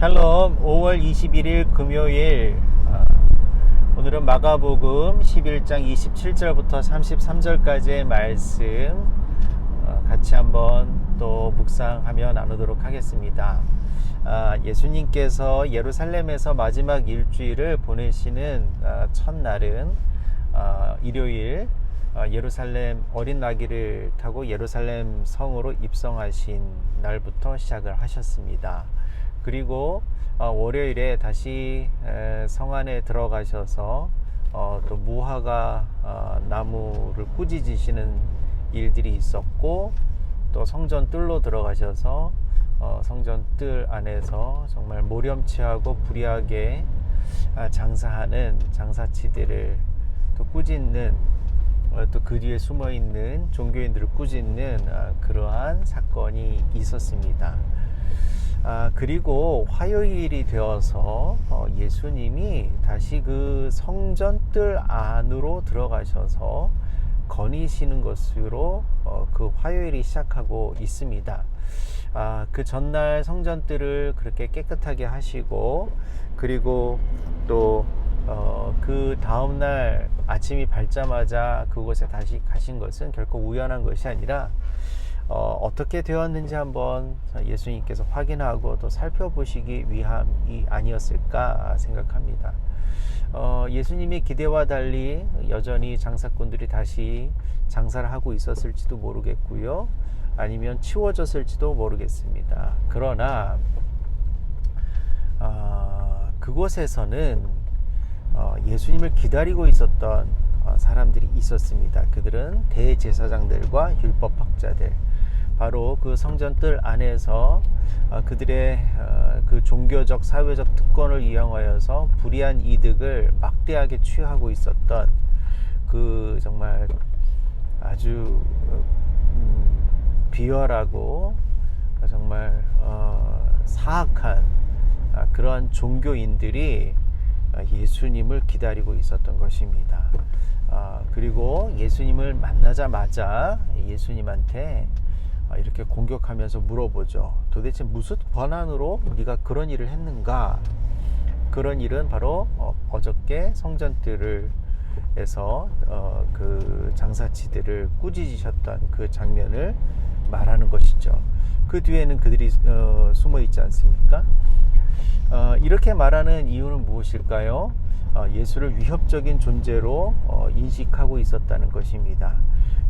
샬롬. 5월 21일 금요일, 오늘은 마가복음 11장 27절부터 33절까지의 말씀 같이 한번 또 묵상하며 나누도록 하겠습니다. 예수님께서 예루살렘에서 마지막 일주일을 보내시는 첫날은 일요일, 예루살렘 어린 나귀를 타고 예루살렘 성으로 입성하신 날부터 시작을 하셨습니다. 그리고 월요일에 다시 성 안에 들어가셔서 또 무화과 나무를 꾸짖으시는 일들이 있었고, 또 성전 뜰로 들어가셔서 성전 뜰 안에서 정말 모렴치하고 불의하게 장사하는 장사치들을 또 꾸짖는, 또 그 뒤에 숨어있는 종교인들을 꾸짖는 그러한 사건이 있었습니다. 그리고 화요일이 되어서 예수님이 다시 그 성전 뜰 안으로 들어가셔서 거니시는 것으로 그 화요일이 시작하고 있습니다. 그 전날 성전 뜰을 그렇게 깨끗하게 하시고, 그리고 또 그 다음날 아침이 밝자마자 그곳에 다시 가신 것은 결코 우연한 것이 아니라 어떻게 되었는지 한번 예수님께서 확인하고 또 살펴보시기 위함이 아니었을까 생각합니다. 예수님의 기대와 달리 여전히 장사꾼들이 다시 장사를 하고 있었을지도 모르겠고요, 아니면 치워졌을지도 모르겠습니다. 그러나 그곳에서는 예수님을 기다리고 있었던 사람들이 있었습니다. 그들은 대제사장들과 율법학자들, 바로 그 성전 뜰 안에서 그들의 그 종교적 사회적 특권을 이용하여서 불이한 이득을 막대하게 취하고 있었던 그 정말 아주 비열하고 정말 사악한 그러한 종교인들이 예수님을 기다리고 있었던 것입니다. 그리고 예수님을 만나자마자 예수님한테 이렇게 공격하면서 물어보죠. 도대체 무슨 권한으로 네가 그런 일을 했는가? 그런 일은 바로 어저께 성전뜰을 에서 그 장사치들을 꾸짖으셨던 그 장면을 말하는 것이죠. 그 뒤에는 그들이 숨어 있지 않습니까? 이렇게 말하는 이유는 무엇일까요? 예수를 위협적인 존재로 인식하고 있었다는 것입니다.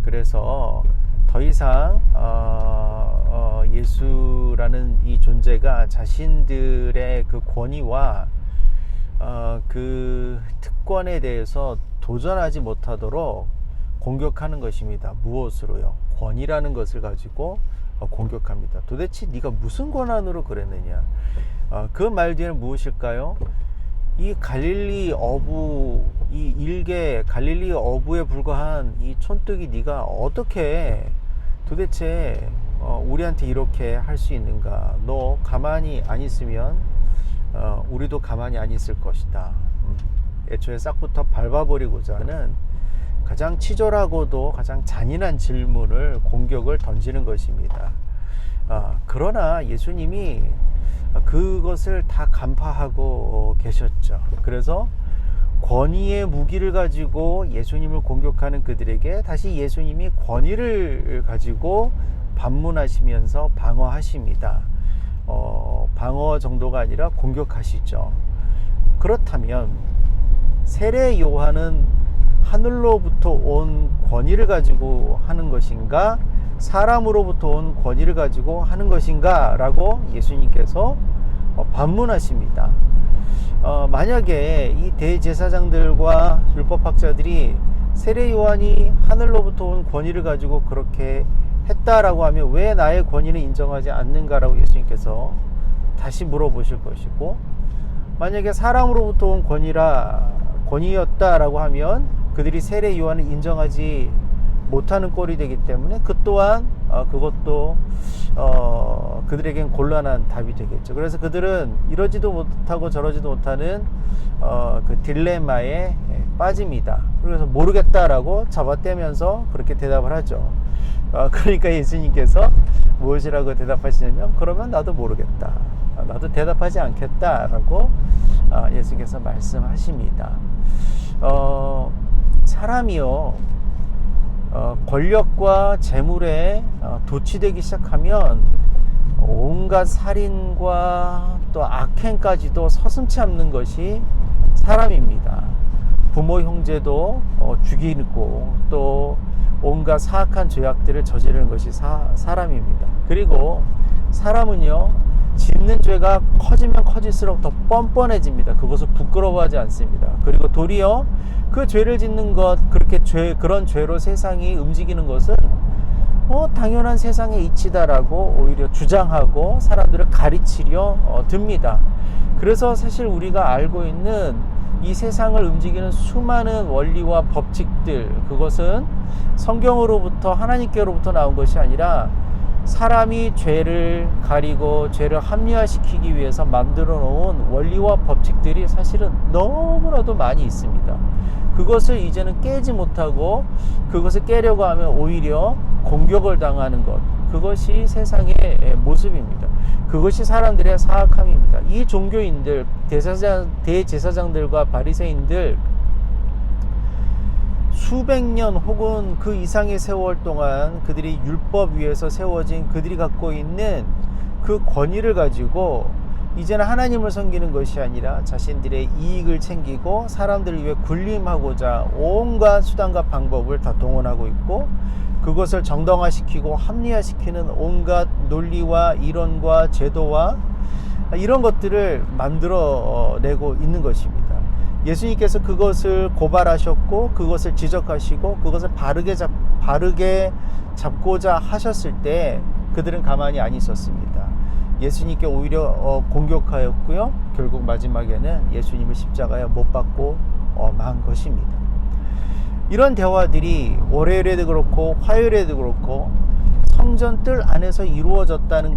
그래서 더 이상 예수라는 이 존재가 자신들의 그 권위와 그 특권에 대해서 도전하지 못하도록 공격하는 것입니다. 무엇으로요? 권위라는 것을 가지고 공격합니다. 도대체 네가 무슨 권한으로 그랬느냐? 그 말 뒤에는 무엇일까요? 이 갈릴리 어부, 이 일개 갈릴리 어부에 불과한 이 촌뜨기 네가 어떻게 도대체 우리한테 이렇게 할 수 있는가? 너 가만히 안 있으면 우리도 가만히 안 있을 것이다. 애초에 싹부터 밟아버리고자 하는 가장 치졸하고도 가장 잔인한 질문을, 공격을 던지는 것입니다. 그러나 예수님이 그것을 다 간파하고 계셨죠. 그래서 권위의 무기를 가지고 예수님을 공격하는 그들에게 다시 예수님이 권위를 가지고 반문하시면서 방어하십니다. 방어 정도가 아니라 공격하시죠. 그렇다면 세례 요한은 하늘로부터 온 권위를 가지고 하는 것인가, 사람으로부터 온 권위를 가지고 하는 것인가 라고 예수님께서 반문하십니다. 만약에 이 대제사장들과 율법학자들이 세례 요한이 하늘로부터 온 권위를 가지고 그렇게 했다라고 하면 왜 나의 권위는 인정하지 않는가라고 예수님께서 다시 물어보실 것이고, 만약에 사람으로부터 온 권위였다라고 하면 그들이 세례 요한을 인정하지 못하는 꼴이 되기 때문에 그 또한 그것도 그들에겐 곤란한 답이 되겠죠. 그래서 그들은 이러지도 못하고 저러지도 못하는 그 딜레마에 빠집니다. 그래서 모르겠다라고 잡아떼면서 그렇게 대답을 하죠. 그러니까 예수님께서 무엇이라고 대답하시냐면, 그러면 나도 모르겠다. 나도 대답하지 않겠다라고 예수께서 말씀하십니다. 사람이요, 권력과 재물에 도취되기 시작하면 온갖 살인과 또 악행까지도 서슴지 않는 것이 사람입니다. 부모 형제도 죽이고 또 온갖 사악한 죄악들을 저지르는 것이 사람입니다. 그리고 사람은요, 짓는 죄가 커지면 커질수록 더 뻔뻔해집니다. 그것을 부끄러워하지 않습니다. 그리고 도리어 그 죄를 짓는 것, 그런 죄로 세상이 움직이는 것은 당연한 세상의 이치다라고 오히려 주장하고 사람들을 가르치려 듭니다. 그래서 사실 우리가 알고 있는 이 세상을 움직이는 수많은 원리와 법칙들, 그것은 성경으로부터, 하나님께로부터 나온 것이 아니라 사람이 죄를 가리고 죄를 합리화시키기 위해서 만들어 놓은 원리와 법칙들이 사실은 너무나도 많이 있습니다. 그것을 이제는 깨지 못하고 그것을 깨려고 하면 오히려 공격을 당하는 것, 그것이 세상의 모습입니다. 그것이 사람들의 사악함입니다. 이 종교인들, 대제사장들과 바리새인들, 수백 년 혹은 그 이상의 세월 동안 그들이 율법 위에서 세워진 그들이 갖고 있는 그 권위를 가지고 이제는 하나님을 섬기는 것이 아니라 자신들의 이익을 챙기고 사람들을 위해 군림하고자 온갖 수단과 방법을 다 동원하고 있고, 그것을 정당화시키고 합리화시키는 온갖 논리와 이론과 제도와 이런 것들을 만들어내고 있는 것입니다. 예수님께서 그것을 고발하셨고 그것을 지적하시고 그것을 바르게 잡고자 하셨을 때 그들은 가만히 안 있었습니다. 예수님께 오히려 공격하였고요, 결국 마지막에는 예수님을 십자가에 못 박고 만 것입니다. 이런 대화들이 월요일에도 그렇고 화요일에도 그렇고 성전 뜰 안에서 이루어졌다는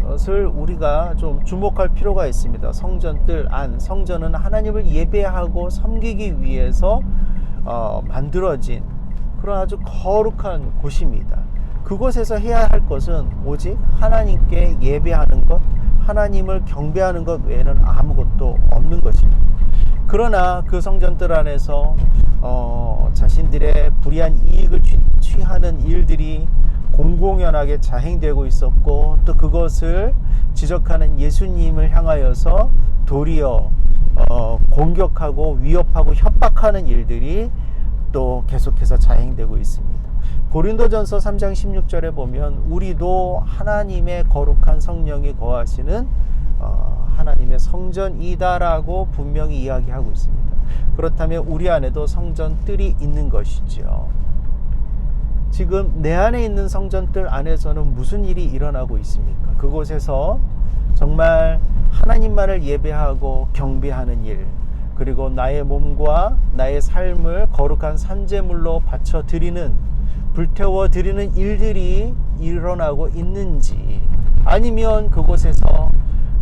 것을 우리가 좀 주목할 필요가 있습니다. 성전 뜰 안, 성전은 하나님을 예배하고 섬기기 위해서 만들어진 그런 아주 거룩한 곳입니다. 그곳에서 해야 할 것은 오직 하나님께 예배하는 것, 하나님을 경배하는 것 외에는 아무것도 없는 것입니다. 그러나 그 성전들 안에서 자신들의 불의한 이익을 취하는 일들이 공공연하게 자행되고 있었고, 또 그것을 지적하는 예수님을 향하여서 도리어 공격하고 위협하고 협박하는 일들이 또 계속해서 자행되고 있습니다. 고린도전서 3장 16절에 보면 우리도 하나님의 거룩한 성령이 거하시는 하나님의 성전이다라고 분명히 이야기하고 있습니다. 그렇다면 우리 안에도 성전뜰이 있는 것이죠. 지금 내 안에 있는 성전뜰 안에서는 무슨 일이 일어나고 있습니까? 그곳에서 정말 하나님만을 예배하고 경배하는 일, 그리고 나의 몸과 나의 삶을 거룩한 산제물로 바쳐 드리는, 불태워 드리는 일들이 일어나고 있는지, 아니면 그곳에서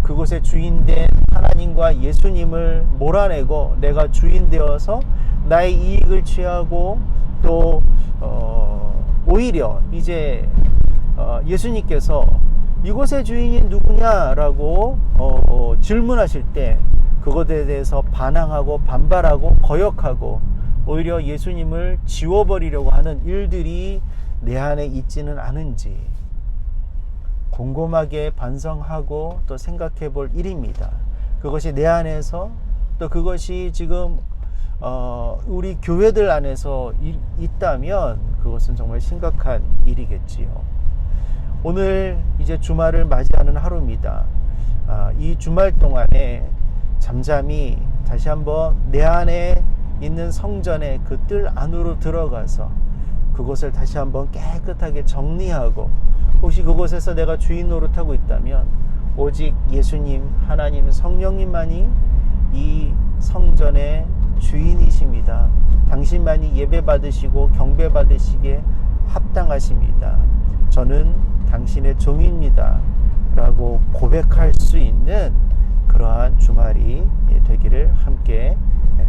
그곳의 주인된 하나님과 예수님을 몰아내고 내가 주인 되어서 나의 이익을 취하고 또 오히려 이제 예수님께서 이곳의 주인이 누구냐라고 질문하실 때 그것에 대해서 반항하고 반발하고 거역하고 오히려 예수님을 지워버리려고 하는 일들이 내 안에 있지는 않은지 곰곰하게 반성하고 또 생각해 볼 일입니다. 그것이 내 안에서, 또 그것이 지금 우리 교회들 안에서 있다면 그것은 정말 심각한 일이겠지요. 오늘 이제 주말을 맞이하는 하루입니다. 이 주말 동안에 잠잠히 다시 한번 내 안에 있는 성전의 그 뜰 안으로 들어가서 그곳을 다시 한번 깨끗하게 정리하고, 혹시 그곳에서 내가 주인 노릇하고 있다면 오직 예수님, 하나님, 성령님만이 이 성전의 주인이십니다. 당신만이 예배 받으시고 경배 받으시기에 합당하십니다. 저는 당신의 종입니다 라고 고백할 수 있는 그러한 주말이 되기를 함께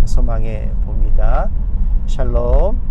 소망해 봅니다. 샬롬.